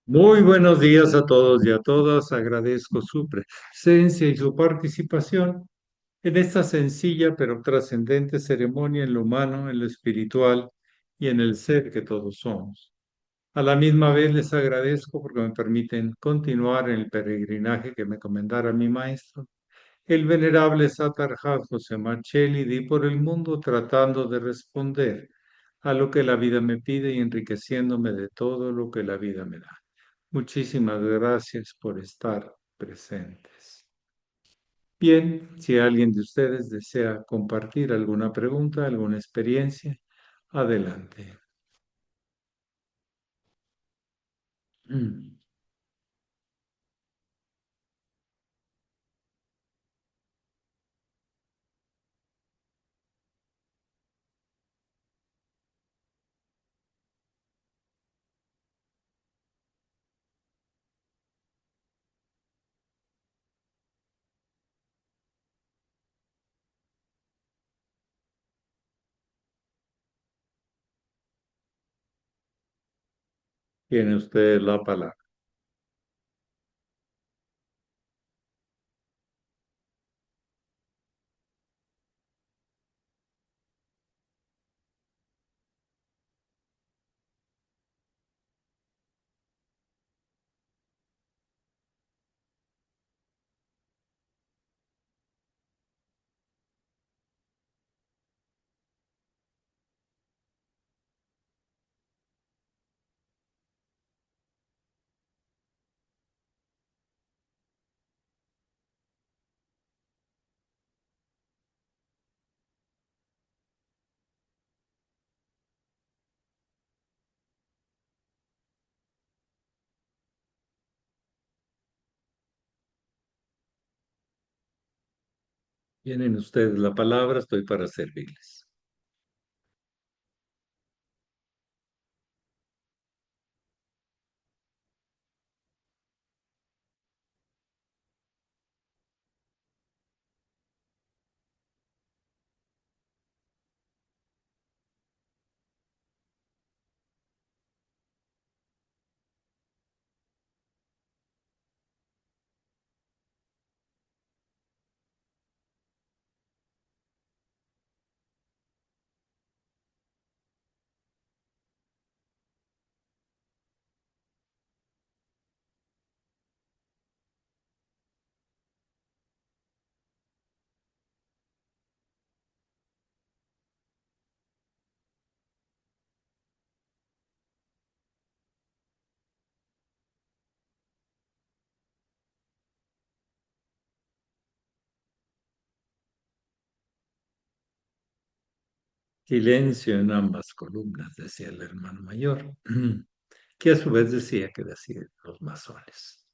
Muy buenos días a todos y a todas. Agradezco su presencia y su participación en esta sencilla pero trascendente ceremonia en lo humano, en lo espiritual y en el ser que todos somos. A la misma vez les agradezco porque me permiten continuar en el peregrinaje que me comendara mi maestro, el venerable Satarjat José Marcelli, di por el mundo tratando de responder a lo que la vida me pide y enriqueciéndome de todo lo que la vida me da. Muchísimas gracias por estar presentes. Bien, si alguien de ustedes desea compartir alguna pregunta, alguna experiencia, adelante. Mm. Tiene usted la palabra. Tienen ustedes la palabra, estoy para servirles. Silencio en ambas columnas, decía el hermano mayor, que a su vez decía que decían los masones.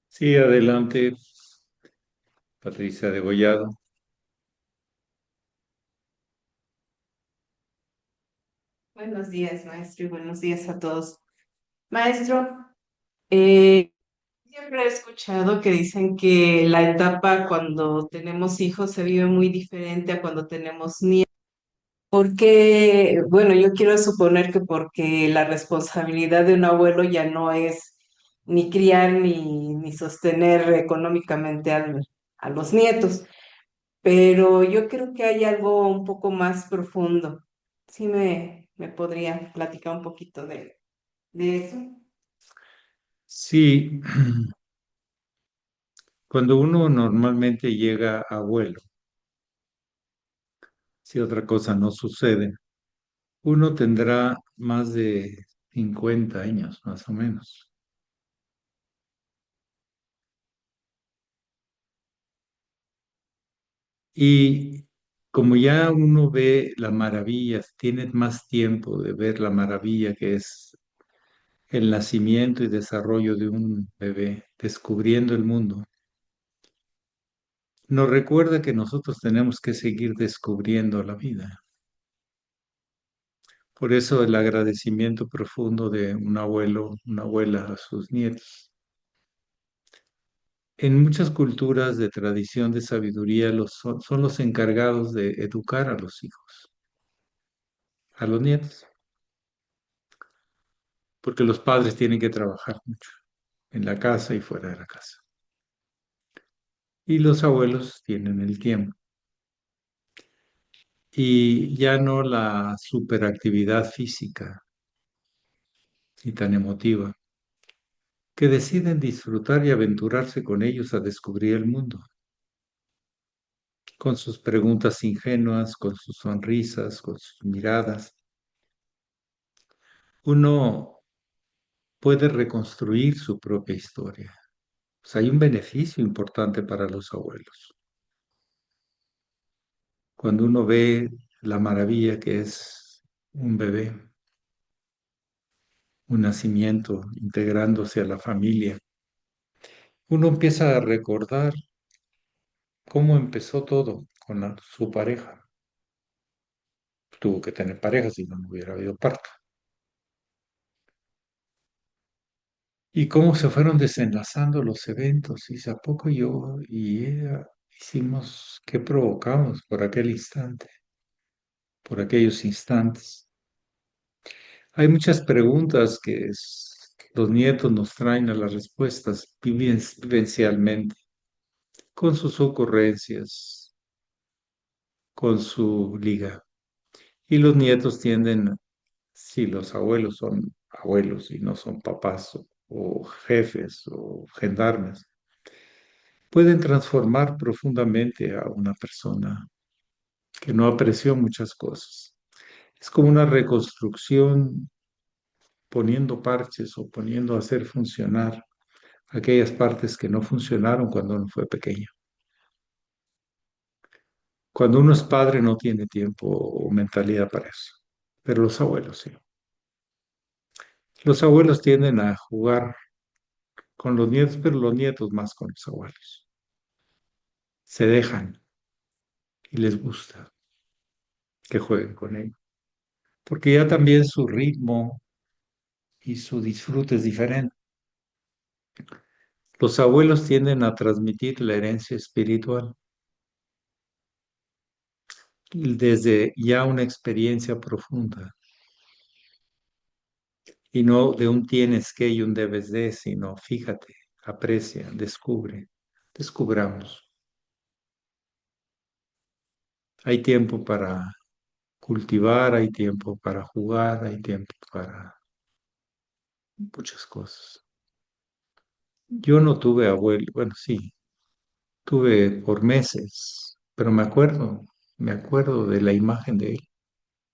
Sí, adelante, Patricia Degollado. Buenos días, maestro, y buenos días a todos. Maestro, eh, siempre he escuchado que dicen que la etapa cuando tenemos hijos se vive muy diferente a cuando tenemos nietos. Porque, bueno, yo quiero suponer que porque la responsabilidad de un abuelo ya no es ni criar ni sostener económicamente a los nietos, pero yo creo que hay algo un poco más profundo. Sí me podría platicar un poquito de eso. Sí, cuando uno normalmente llega abuelo, si otra cosa no sucede, uno tendrá más de 50 años, más o menos. Y como ya uno ve la maravilla, tiene más tiempo de ver la maravilla que es el nacimiento y desarrollo de un bebé, descubriendo el mundo, nos recuerda que nosotros tenemos que seguir descubriendo la vida. Por eso el agradecimiento profundo de un abuelo, una abuela a sus nietos. En muchas culturas de tradición de sabiduría son los encargados de educar a los hijos, a los nietos, porque los padres tienen que trabajar mucho en la casa y fuera de la casa. Y los abuelos tienen el tiempo. Y ya no la superactividad física y tan emotiva, que deciden disfrutar y aventurarse con ellos a descubrir el mundo, con sus preguntas ingenuas, con sus sonrisas, con sus miradas. Uno puede reconstruir su propia historia. O sea, hay un beneficio importante para los abuelos. Cuando uno ve la maravilla que es un bebé, un nacimiento integrándose a la familia, uno empieza a recordar cómo empezó todo con su pareja. Tuvo que tener pareja, si no, no hubiera habido parto. Y cómo se fueron desenlazando los eventos. Y a poco yo y ella hicimos, ¿qué provocamos por aquel instante, por aquellos instantes? Hay muchas preguntas que los nietos nos traen a las respuestas vivencialmente, con sus ocurrencias, con su liga. Y los nietos tienden, si los abuelos son abuelos y no son papás o jefes o gendarmes, pueden transformar profundamente a una persona que no apreció muchas cosas. Es como una reconstrucción poniendo parches o poniendo a hacer funcionar aquellas partes que no funcionaron cuando uno fue pequeño. Cuando uno es padre no tiene tiempo o mentalidad para eso, pero los abuelos sí. Los abuelos tienden a jugar con los nietos, pero los nietos más con los abuelos. Se dejan y les gusta que jueguen con ellos, porque ya también su ritmo y su disfrute es diferente. Los abuelos tienden a transmitir la herencia espiritual desde ya una experiencia profunda y no de un tienes que y un debes de, sino fíjate, aprecia, descubre, descubramos. Hay tiempo para cultivar, hay tiempo para jugar, hay tiempo para muchas cosas. Yo no tuve abuelo, bueno, sí, tuve por meses, pero me acuerdo de la imagen de él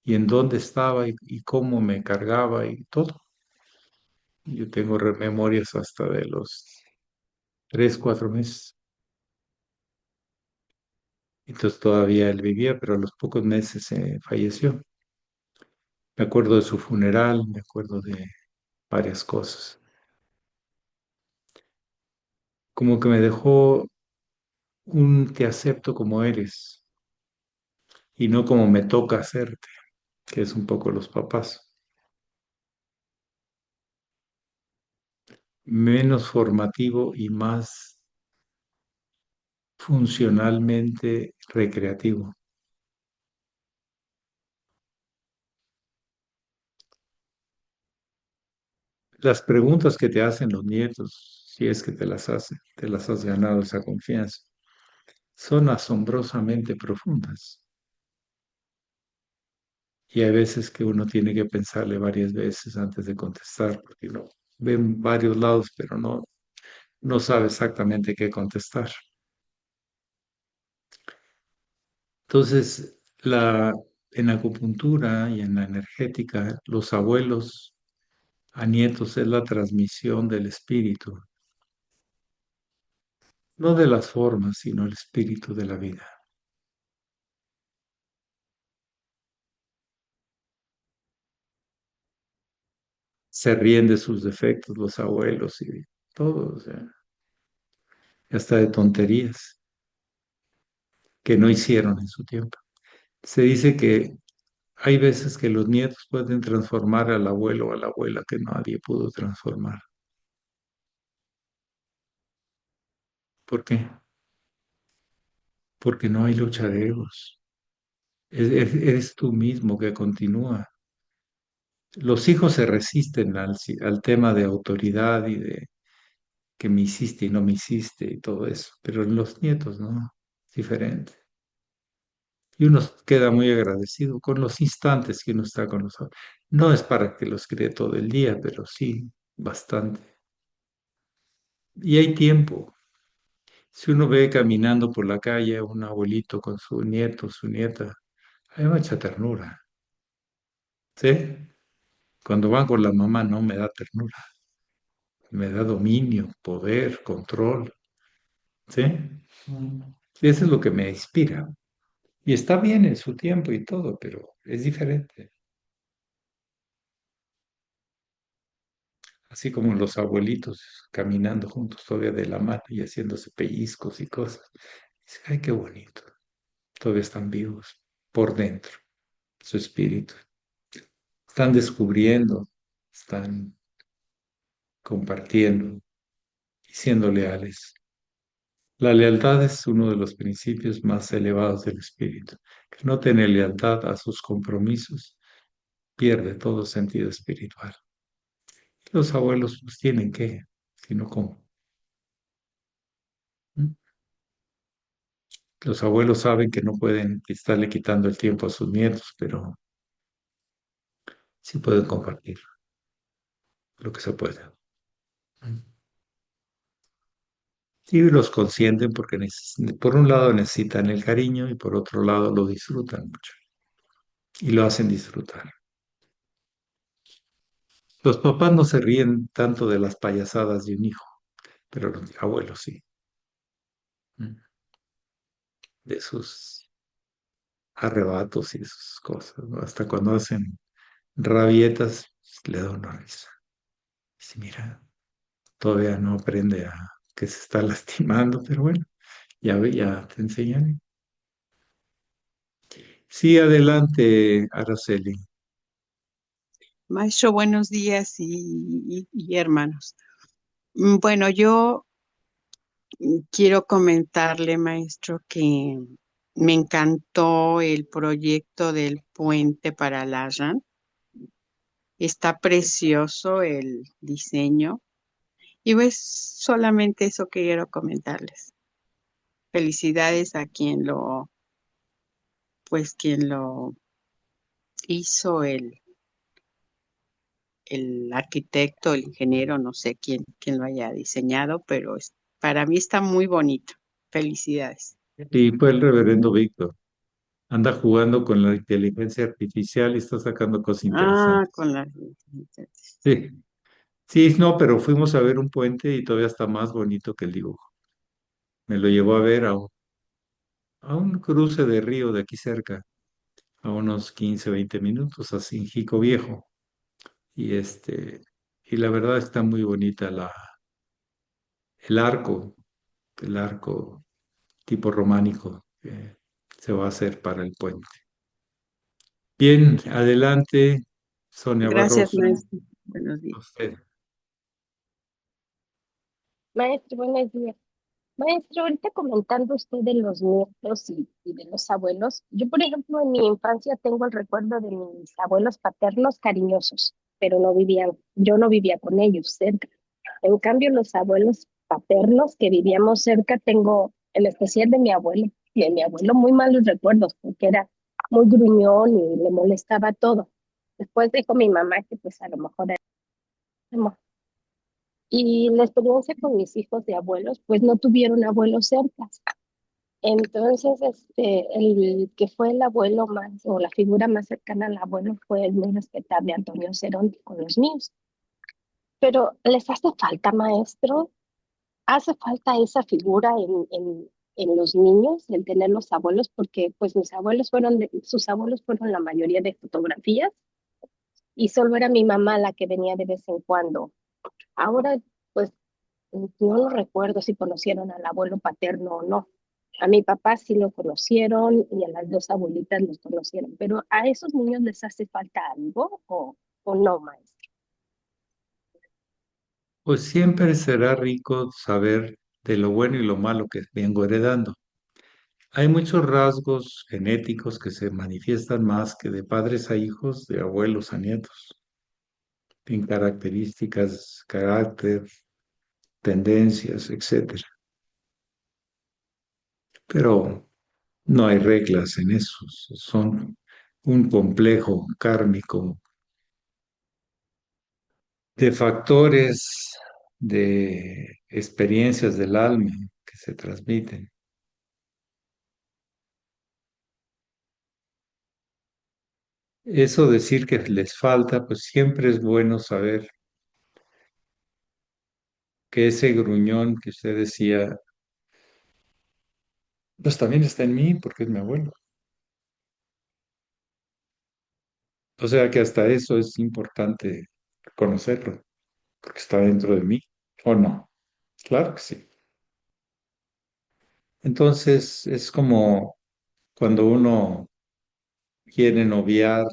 y en dónde estaba y cómo me cargaba y todo. Yo tengo memorias hasta de los 3, 4 meses. Entonces todavía él vivía, pero a los pocos meses falleció. Me acuerdo de su funeral, me acuerdo de varias cosas. Como que me dejó un te acepto como eres y no como me toca hacerte, que es un poco los papás. menos formativo y más funcionalmente recreativo. Las preguntas que te hacen los nietos, si es que te las hacen, te las has ganado esa confianza, son asombrosamente profundas. Y hay veces que uno tiene que pensarle varias veces antes de contestar, porque no ven varios lados, pero no sabe exactamente qué contestar. Entonces, en acupuntura y en la energética, los abuelos a nietos es la transmisión del espíritu, no de las formas, sino el espíritu de la vida. Se ríen de sus defectos los abuelos y todo, o sea, hasta de tonterías que no hicieron en su tiempo. Se dice que hay veces que los nietos pueden transformar al abuelo o a la abuela que nadie pudo transformar. ¿Por qué? Porque no hay lucha de egos. Eres tú mismo que continúa. Los hijos se resisten al tema de autoridad y de que me hiciste y no me hiciste y todo eso, pero en los nietos no, es diferente. Y uno queda muy agradecido con los instantes que uno está con los otros. No es para que los cree todo el día, pero sí, bastante. Y hay tiempo. Si uno ve caminando por la calle a un abuelito con su nieto, su nieta, hay mucha ternura, ¿sí? Cuando van con la mamá no me da ternura, me da dominio, poder, control, ¿sí? Mm. Y eso es lo que me inspira. Y está bien en su tiempo y todo, pero es diferente. Así como los abuelitos caminando juntos todavía de la mano y haciéndose pellizcos y cosas. Dice, ay, qué bonito. Todavía están vivos por dentro, su espíritu. Están descubriendo, están compartiendo y siendo leales. La lealtad es uno de los principios más elevados del espíritu. Que no tiene lealtad a sus compromisos pierde todo sentido espiritual. Los abuelos pues tienen que, sino cómo. ¿Mm? Los abuelos saben que no pueden estarle quitando el tiempo a sus nietos, pero sí pueden compartir lo que se pueda. ¿Mm? Y los consienten porque por un lado necesitan el cariño y por otro lado lo disfrutan mucho y lo hacen disfrutar. Los papás no se ríen tanto de las payasadas de un hijo, pero los abuelos sí, ¿Mm? De sus arrebatos y de sus cosas, ¿no? Hasta cuando hacen rabietas, le da una risa. Dice, mira, todavía no aprende a que se está lastimando, pero bueno, ya te enseñan. Sí, adelante, Araceli. Maestro, buenos días y hermanos. Bueno, yo quiero comentarle, maestro, que me encantó el proyecto del puente para Larran. Está precioso el diseño y pues solamente eso que quiero comentarles. Felicidades a quien lo hizo, el arquitecto, el ingeniero, no sé quién lo haya diseñado, pero para mí está muy bonito. Felicidades. Y fue el reverendo Víctor. Anda jugando con la inteligencia artificial y está sacando cosas Ah, interesantes. con la... Sí, sí, no, pero fuimos a ver un puente y todavía está más bonito que el dibujo. Me lo llevó a ver a un cruce de río de aquí cerca, a unos 15 20 minutos, así en Jico Viejo. Y y la verdad está muy bonita el arco, el arco tipo románico que se va a hacer para el puente. Bien, adelante, Sonia Gracias, Barroso. maestro. Buenos A días. usted. Maestro, buenos días. Maestro, ahorita comentando usted de los nietos y de los abuelos, yo, por ejemplo, en mi infancia tengo el recuerdo de mis abuelos paternos cariñosos, pero yo no vivía con ellos cerca. En cambio, los abuelos paternos que vivíamos cerca, tengo en especial de mi abuelo, y de mi abuelo muy malos recuerdos, porque era muy gruñón y le molestaba todo. Después dijo mi mamá que pues a lo mejor era y la experiencia con mis hijos de abuelos, pues no tuvieron abuelos cerca. Entonces, el que fue el abuelo más, o la figura más cercana al abuelo fue el muy respetable Antonio Cerón con los niños. Pero les hace falta, maestro, hace falta esa figura en los niños, el tener los abuelos, porque pues sus abuelos fueron la mayoría de fotografías y solo era mi mamá la que venía de vez en cuando. Ahora, pues no lo recuerdo si conocieron al abuelo paterno o no. A mi papá sí lo conocieron y a las dos abuelitas los conocieron, pero ¿a esos niños les hace falta algo o no, maestro? Pues siempre será rico saber de lo bueno y lo malo que vengo heredando. Hay muchos rasgos genéticos que se manifiestan más que de padres a hijos, de abuelos a nietos, en características, carácter, tendencias, etcétera. Pero no hay reglas en eso, son un complejo kármico de factores, de experiencias del alma que se transmiten. Eso decir que les falta, pues siempre es bueno saber que ese gruñón que usted decía, pues también está en mí porque es mi abuelo. O sea que hasta eso es importante conocerlo, porque está dentro de mí, ¿o no? Claro que sí. Entonces es como cuando uno quiere noviar,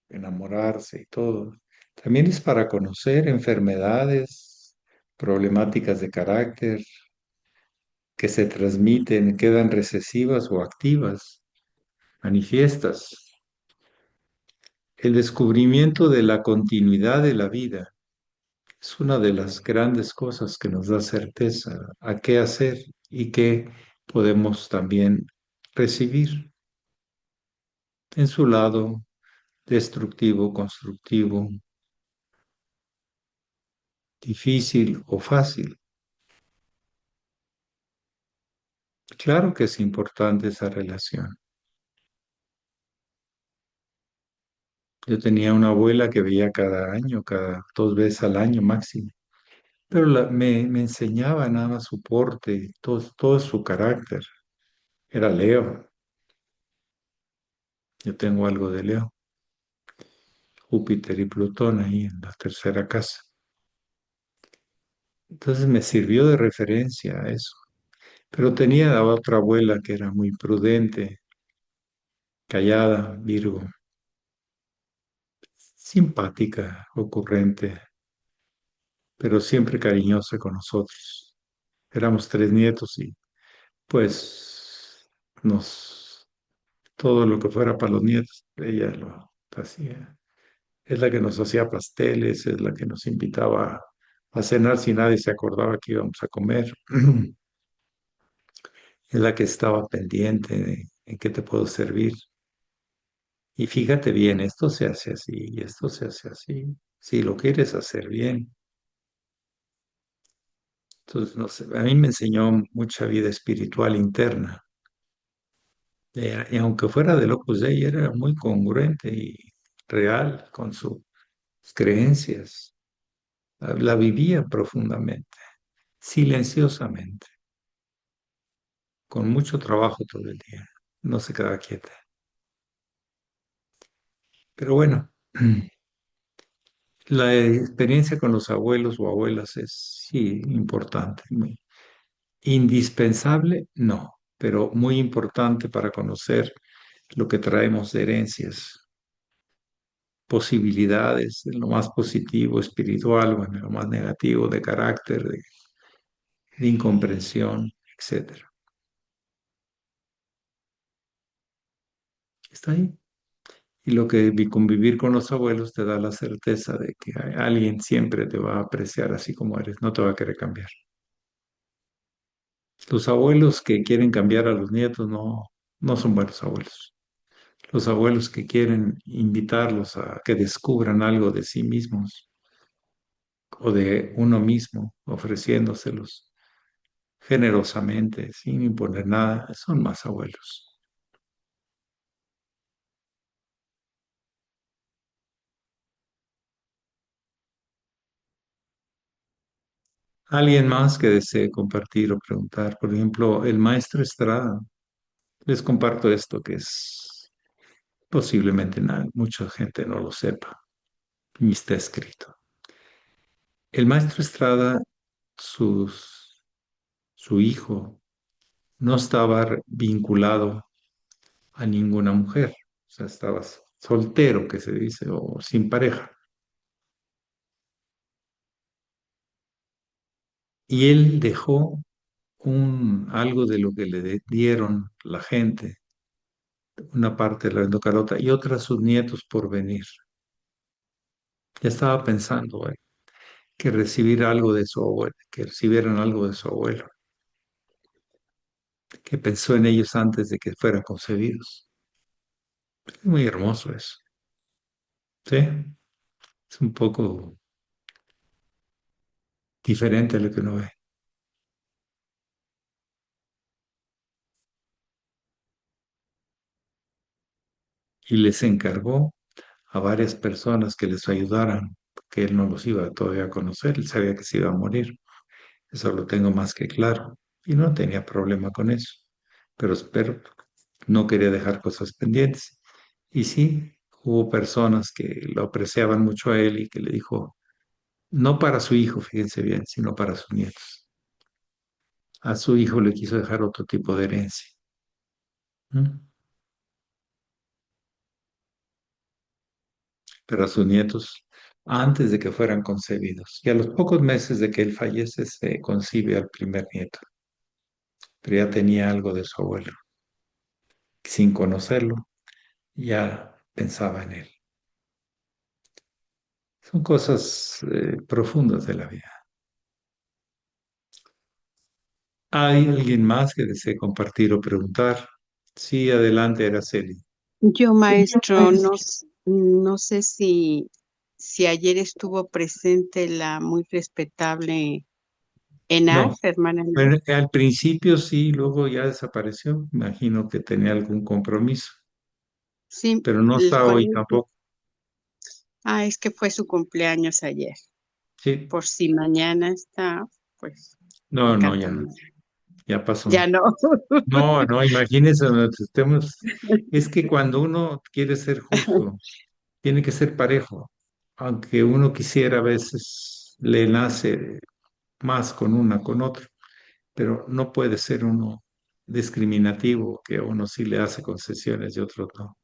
enamorarse y todo. También es para conocer enfermedades, problemáticas de carácter que se transmiten, quedan recesivas o activas, manifiestas. El descubrimiento de la continuidad de la vida es una de las grandes cosas que nos da certeza a qué hacer y qué podemos también recibir en su lado destructivo, constructivo, difícil o fácil. Claro que es importante esa relación. Yo tenía una abuela que veía cada año, cada 2 veces al año máximo, pero me enseñaba nada más su porte, todo su carácter. Era Leo, yo tengo algo de Leo, Júpiter y Plutón ahí en la tercera casa. Entonces me sirvió de referencia a eso. Pero tenía a otra abuela que era muy prudente, callada, Virgo, simpática, ocurrente, pero siempre cariñosa con nosotros. Éramos 3 nietos y pues nos, todo lo que fuera para los nietos, ella lo hacía. Es la que nos hacía pasteles, es la que nos invitaba a cenar si nadie se acordaba que íbamos a comer. Es la que estaba pendiente de en qué te puedo servir. Y fíjate bien, esto se hace así y esto se hace así. Si lo quieres hacer bien. Entonces, no sé, a mí me enseñó mucha vida espiritual interna. Y aunque fuera de Opus Dei, era muy congruente y real con sus creencias. La vivía profundamente, silenciosamente, con mucho trabajo todo el día. No se quedaba quieta. Pero bueno, la experiencia con los abuelos o abuelas es, sí, importante. Indispensable, no, pero muy importante para conocer lo que traemos de herencias. posibilidades, en lo más positivo, espiritual, o en lo más negativo, de carácter, de incomprensión, etcétera. Está ahí. Y lo que convivir con los abuelos te da la certeza de que alguien siempre te va a apreciar así como eres, no te va a querer cambiar. Los abuelos que quieren cambiar a los nietos no son buenos abuelos. Los abuelos que quieren invitarlos a que descubran algo de sí mismos o de uno mismo, ofreciéndoselos generosamente, sin imponer nada, son más abuelos. Alguien más que desee compartir o preguntar, por ejemplo, el maestro Estrada. Les comparto esto que es posiblemente mucha gente no lo sepa, ni está escrito. El maestro Estrada, sus, su hijo, no estaba vinculado a ninguna mujer, o sea, estaba soltero, que se dice, o sin pareja. Y él dejó algo de lo que dieron la gente, una parte de la endocarota y otra a sus nietos por venir. Ya estaba pensando que recibir algo de su abuelo, que recibieran algo de su abuelo, que pensó en ellos antes de que fueran concebidos. Es muy hermoso eso, ¿sí? Es un poco diferente a lo que uno ve. Y les encargó a varias personas que les ayudaran, porque él no los iba todavía a conocer, él sabía que se iba a morir, eso lo tengo más que claro, y no tenía problema con eso, pero espero, no quería dejar cosas pendientes. Y sí, hubo personas que lo apreciaban mucho a él y que le dijo, no para su hijo, fíjense bien, sino para sus nietos. A su hijo le quiso dejar otro tipo de herencia. ¿M? Pero a sus nietos, antes de que fueran concebidos. Y a los pocos meses de que él fallece, se concibe al primer nieto. Pero ya tenía algo de su abuelo. Sin conocerlo, ya pensaba en él. Son cosas profundas de la vida. ¿Hay alguien más que desee compartir o preguntar? Sí, adelante, Araceli. Yo, maestro, no sé si ayer estuvo presente la muy respetable Enar, No, hermana Enar. bueno, al principio sí, luego ya desapareció. Imagino que tenía algún compromiso, Sí, pero no el está hoy colegio. tampoco. Ah, es que fue su cumpleaños ayer. Sí, Por si mañana está, pues no, no, ya no, encantamos. ya pasó. Ya no. No, no, imagínense, es que cuando uno quiere ser justo, tiene que ser parejo, aunque uno quisiera a veces le nace más con una, con otra, pero no puede ser uno discriminativo, que a uno sí le hace concesiones y otros no.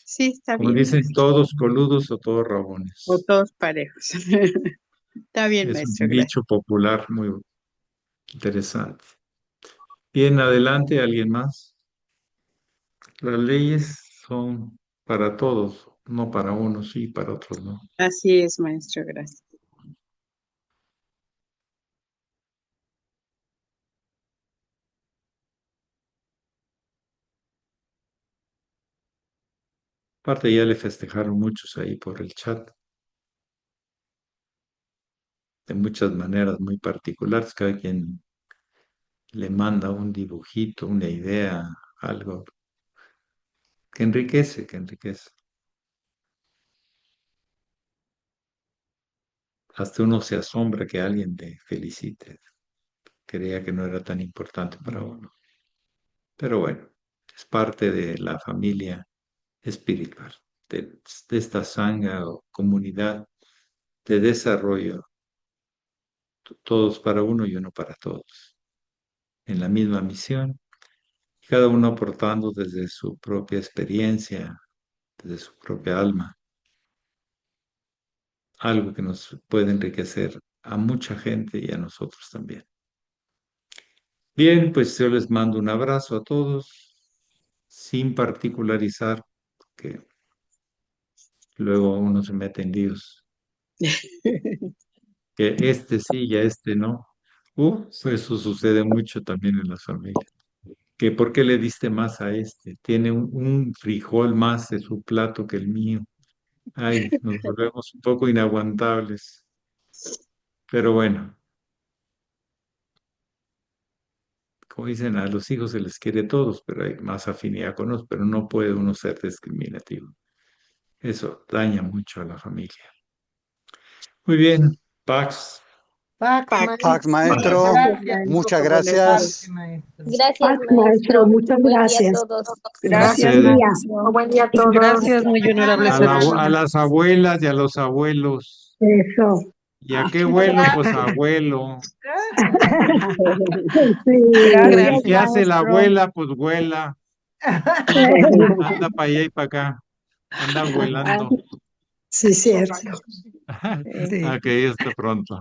Sí, está Como bien, dicen, maestro. todos coludos o todos O rabones. todos parejos. Está bien, Es un maestro, gracias. dicho popular muy interesante. Bien, adelante, ¿alguien más? Las leyes son para todos, no para unos sí, para otros no. Así es, maestro, gracias. Aparte ya le festejaron muchos ahí por el chat, de muchas maneras muy particulares. Cada quien le manda un dibujito, una idea, algo que enriquece, que enriquece. Hasta uno se asombra que alguien te felicite. Creía que no era tan importante para uno. Pero bueno, es parte de la familia espiritual, de esta sangha o comunidad de desarrollo, todos para uno y uno para todos, en la misma misión, cada uno aportando desde su propia experiencia, de su propia alma, algo que nos puede enriquecer a mucha gente y a nosotros también. Bien, pues yo les mando un abrazo a todos, sin particularizar, que luego uno se mete en líos, que este sí y a este no. Pues eso sucede mucho también en las familias. Que ¿por qué le diste más a este? Tiene un frijol más de su plato que el mío. Ay, nos volvemos un poco inaguantables. Pero bueno, como dicen, a los hijos se les quiere todos, pero hay más afinidad con los, pero no puede uno ser discriminativo. Eso daña mucho a la familia. Muy bien, Pax. Pax, Pax. Pax, maestro. maestro, Gracias muchas por conectarse, gracias. maestro. Gracias, Maestro, maestro. muchas Buen día a gracias. todos. Gracias, Buen día. maestro. Buen día a todos. Gracias, muy honorable A señora. las abuelas y a los abuelos. Eso. ¿Y a qué abuelo? Pues abuelo. Sí, ¿Y qué hace la abuela? Pues abuela. Anda para allá y para acá. Anda abuelando. sí, cierto. Sí. Ok, hasta pronto.